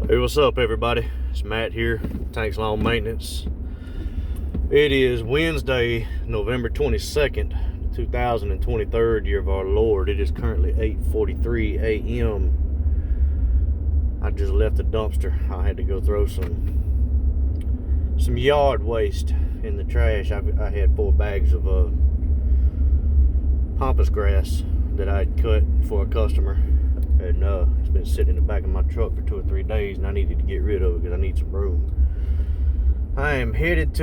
Hey, what's up, everybody? It's Matt here, Tanks Lawn Maintenance. It is Wednesday, November 22nd, 2023, year of our Lord. It is currently 8:43 a.m. I just left the dumpster. I had to go throw some yard waste in the trash. I had 4 bags of pampas grass that I had cut for a customer. And it's been sitting in the back of my truck for 2 or 3 days, and I needed to get rid of it because I need some room. I am headed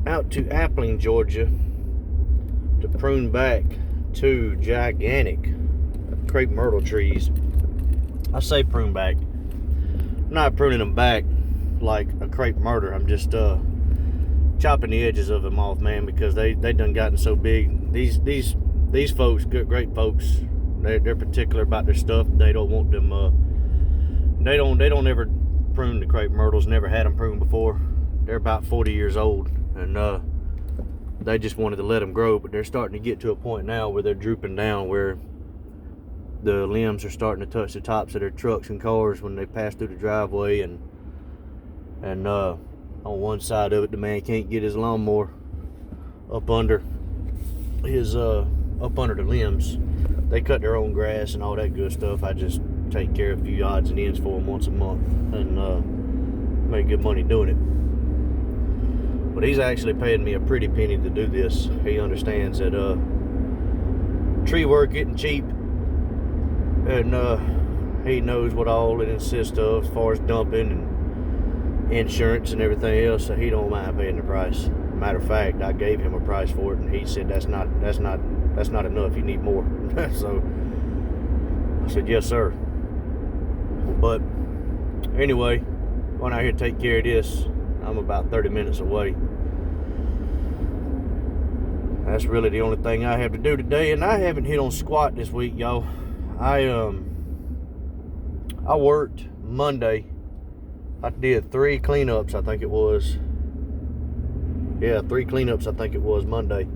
out to Appling, Georgia, to prune back 2 gigantic crepe myrtle trees. I say prune back. I'm not pruning them back like a crepe myrtle. I'm just chopping the edges of them off, man, because they done gotten so big. These folks, great folks, they're particular about their stuff. They don't want them. They don't ever prune the crepe myrtles. Never had them pruned before. They're about 40 years old, and they just wanted to let them grow. But they're starting to get to a point now where they're drooping down, where the limbs are starting to touch the tops of their trucks and cars when they pass through the driveway. And on one side of it, the man can't get his lawnmower up under the limbs. They cut their own grass and all that good stuff. I just take care of a few odds and ends for them once a month and make good money doing it. But he's actually paying me a pretty penny to do this. He understands that tree work isn't cheap, and he knows what all it consists of as far as dumping and insurance and everything else, so he don't mind paying the price. Matter of fact, I gave him a price for it, and he said that's not enough. You need more. So I said, yes, sir. But anyway, going out here to take care of this. I'm about 30 minutes away. That's really the only thing I have to do today, and I haven't hit on squat this week, y'all. I worked Monday. I did 3 cleanups, I think it was. Yeah, 3 cleanups, I think it was, Monday.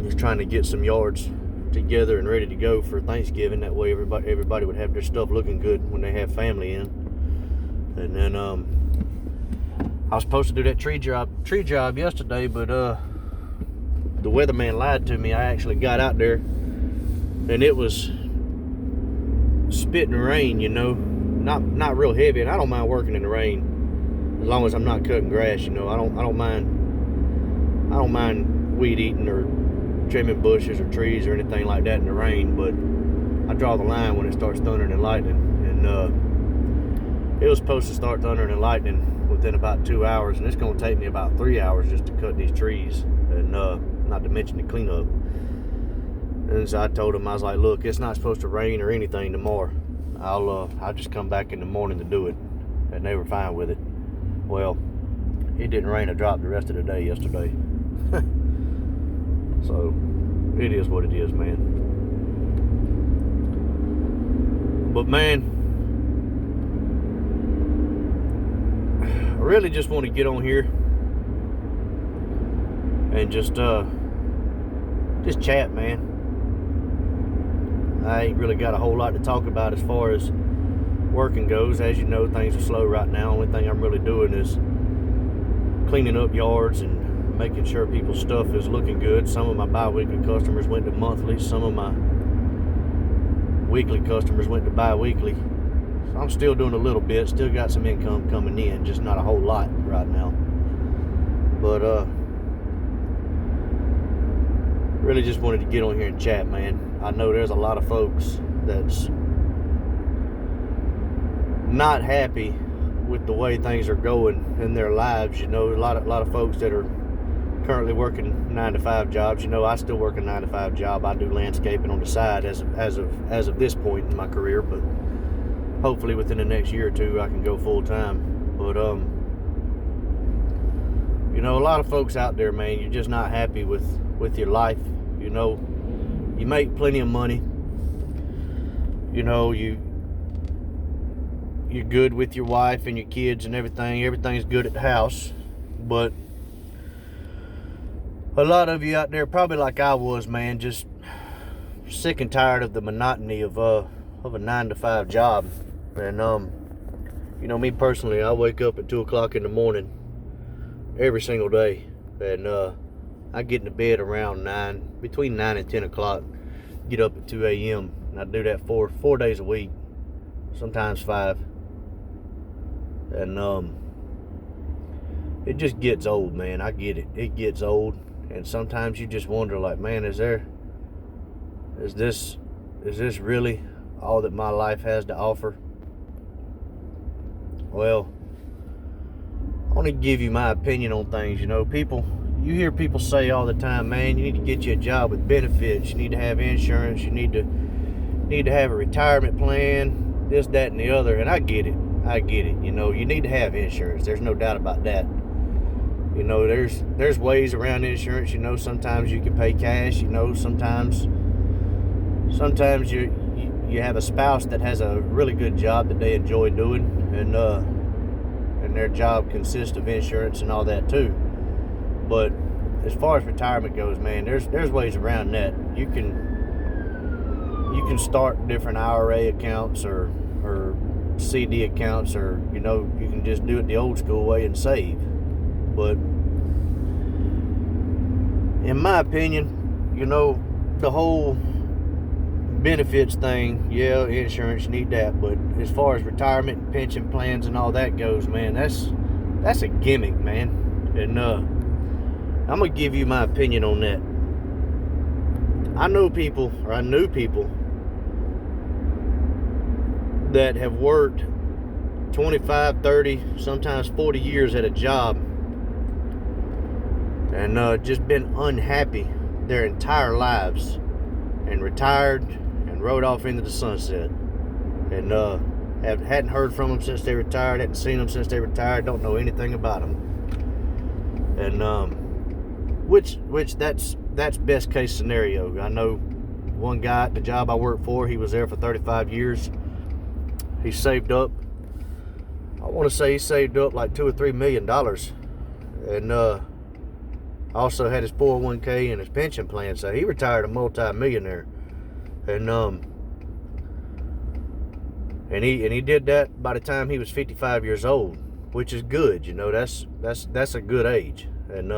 Just trying to get some yards together and ready to go for Thanksgiving. That way everybody would have their stuff looking good when they have family in. And then I was supposed to do that tree job yesterday, but the weatherman lied to me. I actually got out there and it was spitting rain, you know. Not real heavy, and I don't mind working in the rain. As long as I'm not cutting grass, you know, I don't mind weed eating or trimming bushes or trees or anything like that in the rain. But I draw the line when it starts thundering and lightning. And it was supposed to start thundering and lightning within about 2 hours, and it's going to take me about 3 hours just to cut these trees, and not to mention the cleanup. And so I told him, I was like, look, it's not supposed to rain or anything tomorrow. I'll just come back in the morning to do it. And they were fine with it. Well, it didn't rain a drop the rest of the day yesterday. So, it is what it is, man. But, man, I really just want to get on here and just chat, man. I ain't really got a whole lot to talk about as far as working goes. As you know, things are slow right now. Only thing I'm really doing is cleaning up yards and making sure people's stuff is looking good. Some of my bi-weekly customers went to monthly. Some of my weekly customers went to bi-weekly. So I'm still doing a little bit. Still got some income coming in, just not a whole lot right now. But really just wanted to get on here and chat, man. I know there's a lot of folks that's not happy with the way things are going in their lives. You know, a lot of folks that are currently working 9-to-5 jobs. You know, I still work a 9-to-5 job. I do landscaping on the side as of this point in my career, but hopefully within the next year or two I can go full time. But you know, a lot of folks out there, man, you're just not happy with your life. You know, you make plenty of money. You know, you're good with your wife and your kids and everything. Everything's good at the house. But a lot of you out there, probably like I was, man, just sick and tired of the monotony of of a 9-to-5 job. And you know, me personally, I wake up at 2 o'clock in the morning every single day, and I get into bed around between 9 and 10 o'clock, get up at 2 a.m. and I do that four days a week, sometimes 5. And it just gets old, man. I get it. It gets old, and sometimes you just wonder, like, man, is this really all that my life has to offer? Well, I want to give you my opinion on things. You know, you hear people say all the time, man, you need to get you a job with benefits, you need to have insurance, you need to have a retirement plan, this, that, and the other. And I get it. You know, you need to have insurance. There's no doubt about that. You know, there's ways around insurance. You know, sometimes you can pay cash. You know, sometimes you have a spouse that has a really good job that they enjoy doing, and their job consists of insurance and all that too. But as far as retirement goes, man, there's ways around that. You can start different IRA accounts or CD accounts, or, you know, you can just do it the old school way and save. But in my opinion, you know, the whole benefits thing, yeah, insurance, you need that. But as far as retirement and pension plans and all that goes, man, that's a gimmick, man. And I'm gonna give you my opinion on that. I knew people that have worked 25, 30, sometimes 40 years at a job, and just been unhappy their entire lives, and retired and rode off into the sunset, and hadn't heard from them since they retired, hadn't seen them since they retired, don't know anything about them. And which that's best case scenario. I know one guy at the job I worked for, he was there for 35 years. He saved up, I want to say he saved up like $2 or $3 million, and also had his 401k and his pension plan. So he retired a multi-millionaire, and he did that by the time he was 55 years old, which is good. You know, that's a good age. And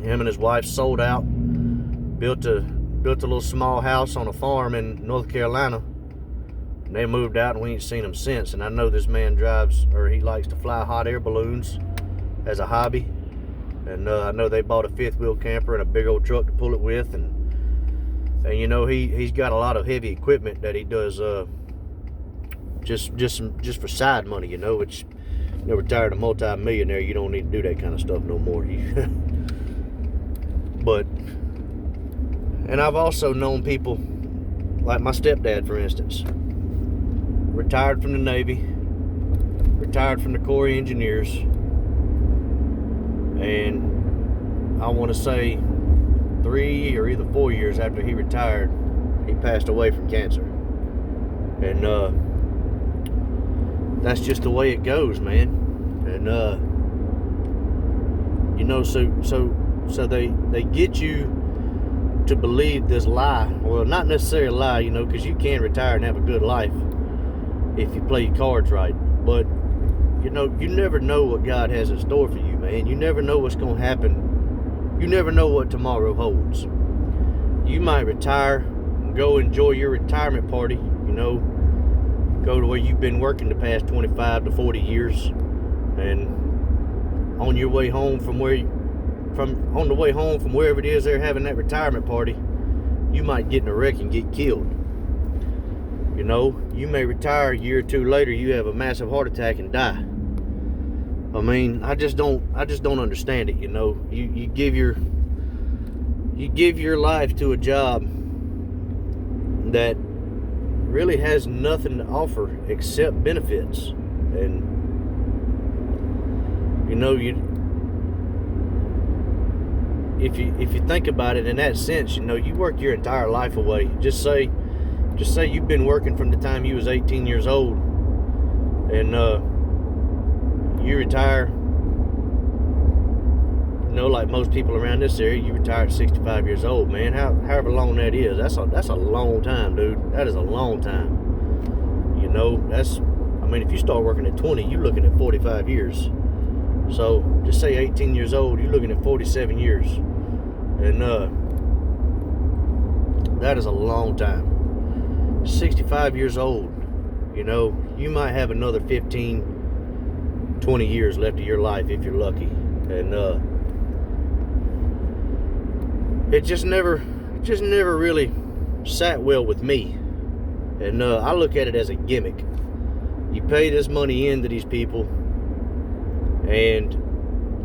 him and his wife sold out, built a little small house on a farm in North Carolina. And they moved out, and we ain't seen him since. And I know this man he likes to fly hot air balloons as a hobby. And I know they bought a 5th-wheel camper and a big old truck to pull it with. And you know, he's got a lot of heavy equipment that he does just for side money, you know, which, you know, retired a multi-millionaire, you don't need to do that kind of stuff no more. But, and I've also known people, like my stepdad, for instance, retired from the Navy, retired from the Corps of Engineers, and I want to say 3 or either 4 years after he retired, he passed away from cancer. And that's just the way it goes, man. And you know, so they get you to believe this lie. Well, not necessarily a lie, you know, because you can retire and have a good life if you play your cards right. But, you know, you never know what God has in store for you, man. You never know what's going to happen. You never know what tomorrow holds. You might retire and go enjoy your retirement party, you know, go to where you've been working the past 25 to 40 years, and on your way home from wherever it is they're having that retirement party, you might get in a wreck and get killed. You know, you may retire a year or two later, you have a massive heart attack and die. I mean, I just don't understand it. You know, you give your life to a job that really has nothing to offer except benefits. And you know, if you think about it in that sense, you know, you work your entire life away. Just say you've been working from the time you was 18 years old, and you retire like most people around this area, you retire at 65 years old, man. However long that is, that's a long time, dude. That is a long time. If you start working at 20, you're looking at 45 years. So just say 18 years old, you're looking at 47 years. And that is a long time. 65 years old, you might have another 15, 20 years left of your life if you're lucky. And it just never really sat well with me. And I look at it as a gimmick. You pay this money into these people, and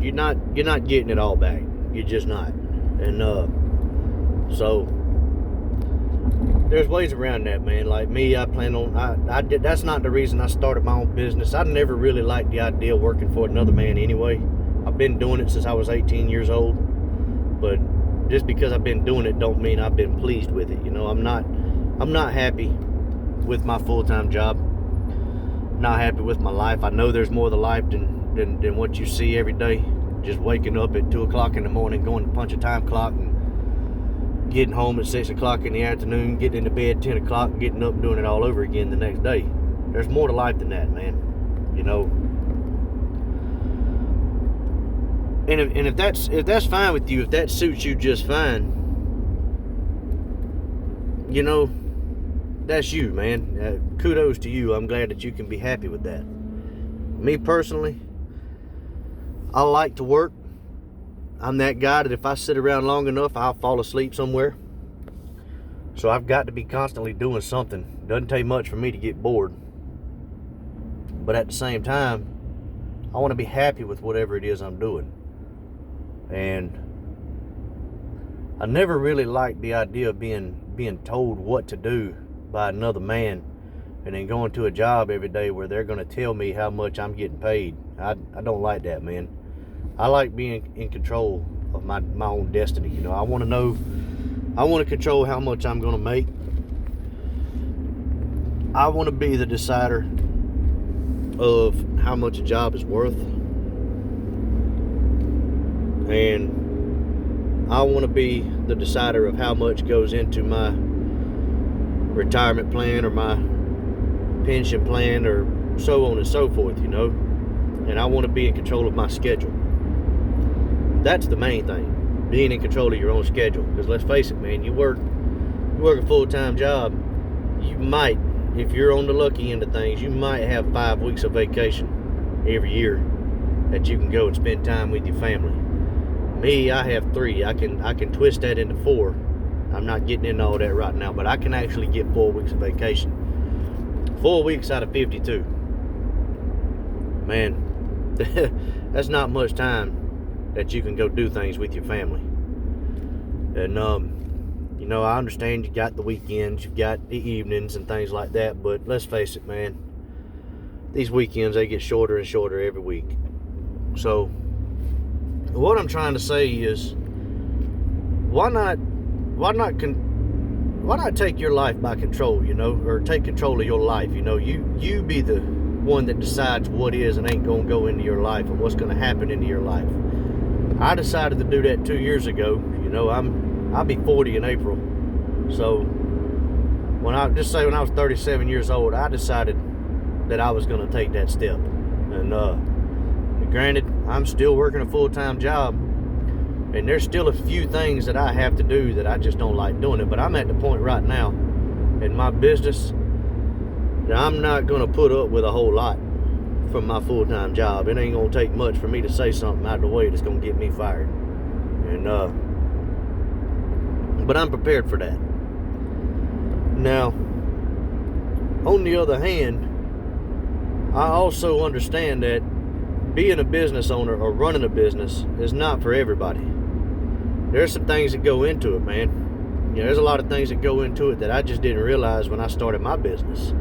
you're not getting it all back. You're just not. And so there's ways around that, man. Like me, I plan on I did. That's not the reason I started my own business. I never really liked the idea of working for another man anyway. I've been doing it since I was 18 years old, but just because I've been doing it don't mean I've been pleased with it. I'm not happy with my full-time job. Not happy with my life. I know there's more to life than what you see every day. Just waking up at 2 o'clock in the morning, going to punch a time clock, and getting home at 6 o'clock in the afternoon, getting into bed 10 o'clock, and getting up and doing it all over again the next day. There's more to life than that, man. And if that's fine with you, if that suits you just fine, that's you, man. Kudos to you. I'm glad that you can be happy with that. Me personally, I like to work. I'm that guy that if I sit around long enough, I'll fall asleep somewhere. So I've got to be constantly doing something. Doesn't take much for me to get bored. But at the same time, I want to be happy with whatever it is I'm doing. And I never really liked the idea of being told what to do by another man, and then going to a job every day where they're going to tell me how much I'm getting paid. I don't like that, man. I like being in control of my own destiny. I want to know, I want to control how much I'm going to make. I want to be the decider of how much a job is worth. And I want to be the decider of how much goes into my retirement plan or my pension plan or so on and so forth, and I want to be in control of my schedule. That's the main thing, being in control of your own schedule. Because let's face it, man, you work a full-time job, you might, if you're on the lucky end of things, you might have 5 weeks of vacation every year that you can go and spend time with your family. Me, I have 3. I can twist that into 4. I'm not getting into all that right now, but I can actually get 4 weeks of vacation. 4 weeks out of 52. Man, that's not much time that you can go do things with your family. And I understand you got the weekends, you've got the evenings and things like that, but let's face it, man, these weekends, they get shorter and shorter every week. So what I'm trying to say is, why not take your life by control, or take control of your life. You be the one that decides what is and ain't gonna go into your life and what's gonna happen into your life. I decided to do that 2 years ago. I'll be 40 in April. So when I was 37 years old, I decided that I was gonna take that step. And granted, I'm still working a full-time job, and there's still a few things that I have to do that I just don't like doing it. But I'm at the point right now in my business that I'm not going to put up with a whole lot from my full-time job. It ain't going to take much for me to say something out of the way that's going to get me fired. And but I'm prepared for that. Now, on the other hand, I also understand that being a business owner or running a business is not for everybody. There's some things that go into it, man. There's a lot of things that go into it that I just didn't realize when I started my business.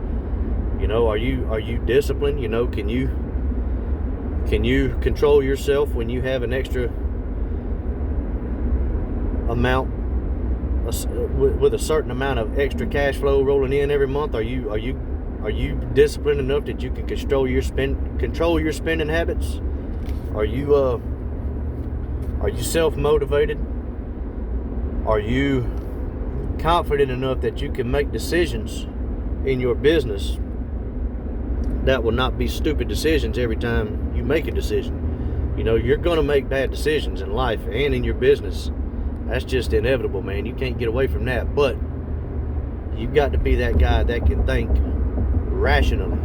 Are you disciplined? Can you control yourself when you have an extra amount with a certain amount of extra cash flow rolling in every month? Are you disciplined enough that you can control your spending habits? Are Are you self-motivated? Are you confident enough that you can make decisions in your business that will not be stupid decisions every time you make a decision? You know, you're going to make bad decisions in life and in your business. That's just inevitable, man. You can't get away from that. But you've got to be that guy that can think rationally.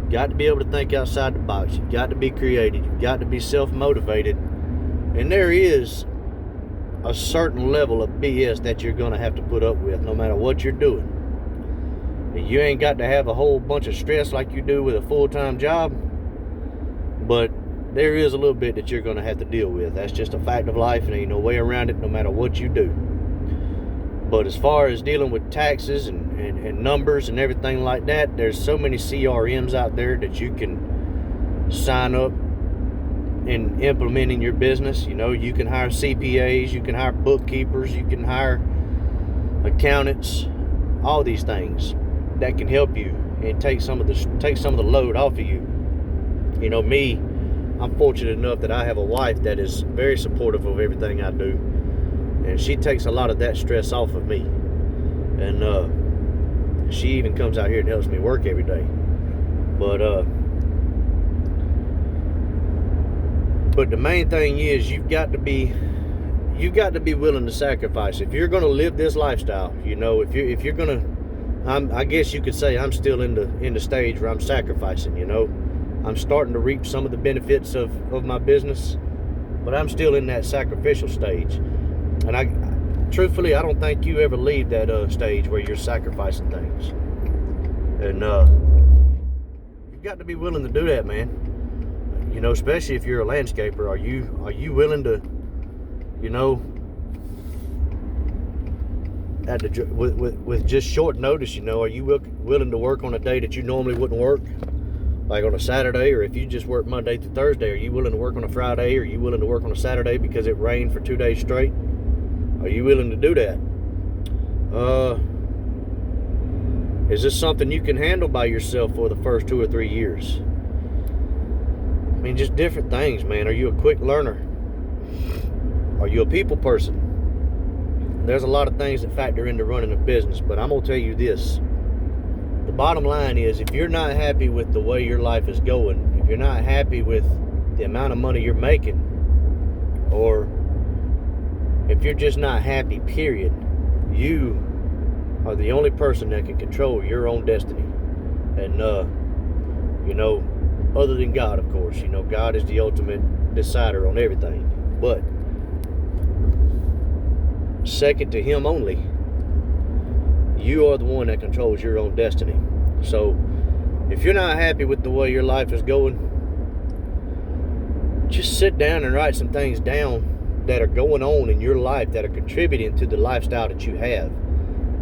You've got to be able to think outside the box. You've got to be creative. You've got to be self-motivated. And there is a certain level of BS that you're going to have to put up with no matter what you're doing. You ain't got to have a whole bunch of stress like you do with a full-time job, but there is a little bit that you're going to have to deal with. That's just a fact of life, and ain't no way around it no matter what you do. But as far as dealing with taxes and numbers and everything like that, there's so many CRMs out there that you can sign up and implement in your business. You know, you can hire CPAs, you can hire bookkeepers, you can hire accountants, all these things that can help you and take some of the load off of you. You know, me, I'm fortunate enough that I have a wife that is very supportive of everything I do, and she takes a lot of that stress off of me. And she even comes out here and helps me work every day. But the main thing is you've got to be willing to sacrifice. If you're going to live this lifestyle, you know, if you're going to, I guess you could say I'm still in the stage where I'm sacrificing. You know, I'm starting to reap some of the benefits of my business, but I'm still in that sacrificial stage. And truthfully, I don't think you ever leave that stage where you're sacrificing things. And you've got to be willing to do that, man. You know, especially if you're a landscaper. Are you willing to, you know, with just short notice, you know, are you willing to work on a day that you normally wouldn't work, like on a Saturday? Or if you just work Monday through Thursday, are you willing to work on a Friday? Or are you willing to work on a Saturday because it rained for 2 days straight? Are you willing to do that? Is this something you can handle by yourself for the first 2 or 3 years? I mean, just different things, man. Are you a quick learner? Are you a people person? There's a lot of things that factor into running a business, but I'm going to tell you this. The bottom line is, if you're not happy with the way your life is going, if you're not happy with the amount of money you're making, or if you're just not happy, period, you are the only person that can control your own destiny. And, you know, other than God, of course. You know, God is the ultimate decider on everything. But second to Him only, you are the one that controls your own destiny. So if you're not happy with the way your life is going, just sit down and write some things down that are going on in your life that are contributing to the lifestyle that you have,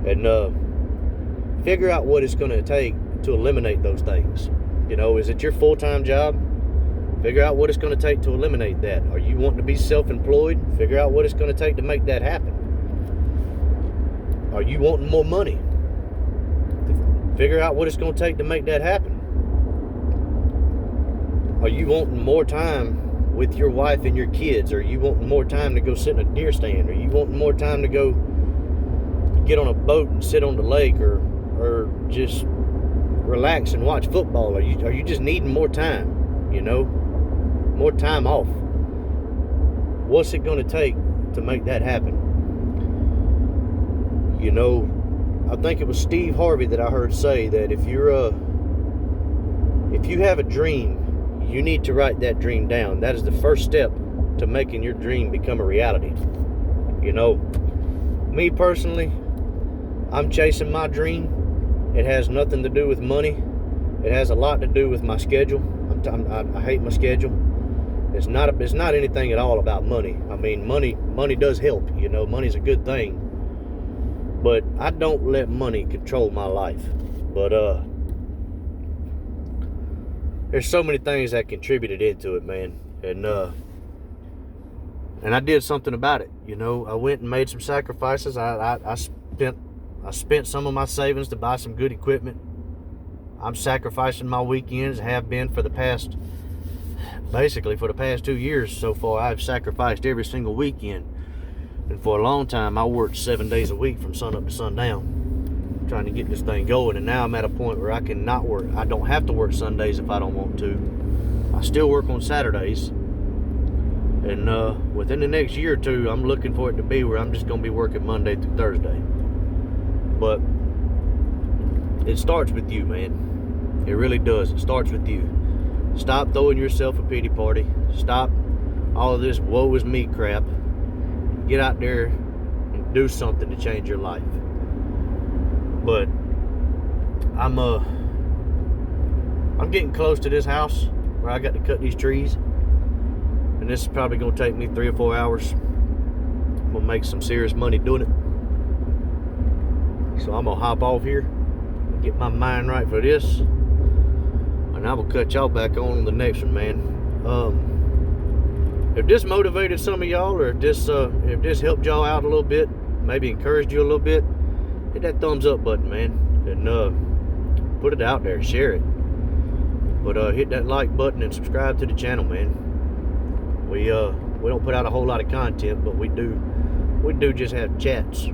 and figure out what it's going to take to eliminate those things. You know, is it your full-time job? Figure out what it's going to take to eliminate that. Are you wanting to be self-employed? Figure out what it's going to take to make that happen. Are you wanting more money? Figure out what it's going to take to make that happen. Are you wanting more time with your wife and your kids? Are you wanting more time to go sit in a deer stand? Are you wanting more time to go get on a boat and sit on the lake, or just relax and watch football? Are you just needing more time, you know, more time off? What's it going to take to make that happen? You know, I think it was Steve Harvey that I heard say that if you have a dream, you need to write that dream down. That is the first step to making your dream become a reality. You know, me personally, I'm chasing my dream. It has nothing to do with money. It has a lot to do with my schedule. I hate my schedule. It's not anything at all about money. I mean, money does help. You know, money's a good thing. But I don't let money control my life. But there's so many things that contributed into it, man. And I did something about it. You know, I went and made some sacrifices. I spent some of my savings to buy some good equipment. I'm sacrificing my weekends, have been for the past basically for the past 2 years so far, I've sacrificed every single weekend. And for a long time, I worked 7 days a week from sun up to sundown, trying to get this thing going. And now I'm at a point where I can not work. I don't have to work Sundays if I don't want to. I still work on Saturdays. And within the next year or two, I'm looking for it to be where I'm just going to be working Monday through Thursday. But it starts with you, man. It really does. It starts with you. Stop throwing yourself a pity party. Stop all of this woe is me crap. Get out there and do something to change your life. But I'm getting close to this house where I got to cut these trees. And this is probably going to take me 3 or 4 hours. I'm going to make some serious money doing it. So I'm going to hop off here, get my mind right for this. And I will cut y'all back on the next one, man. If this motivated some of y'all, or if this helped y'all out a little bit, maybe encouraged you a little bit, hit that thumbs up button, man. And put it out there, share it. But hit that like button and subscribe to the channel, man. We don't put out a whole lot of content, but we do just have chats.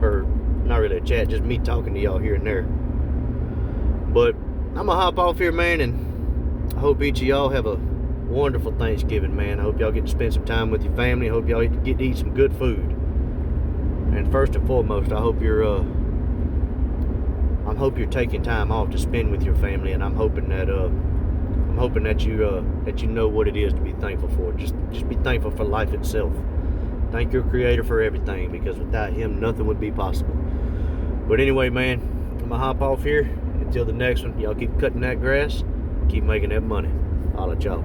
Or not really a chat, just me talking to y'all here and there. But I'm gonna hop off here, man, and I hope each of y'all have a wonderful Thanksgiving, man. I hope y'all get to spend some time with your family. I hope y'all get to eat some good food. And first and foremost, I hope you're taking time off to spend with your family, and I'm hoping that you know what it is to be thankful for. Just be thankful for life itself. Thank your Creator for everything, because without Him, nothing would be possible. But anyway, man, I'm gonna hop off here. Until the next one, y'all keep cutting that grass, keep making that money. Holla at y'all.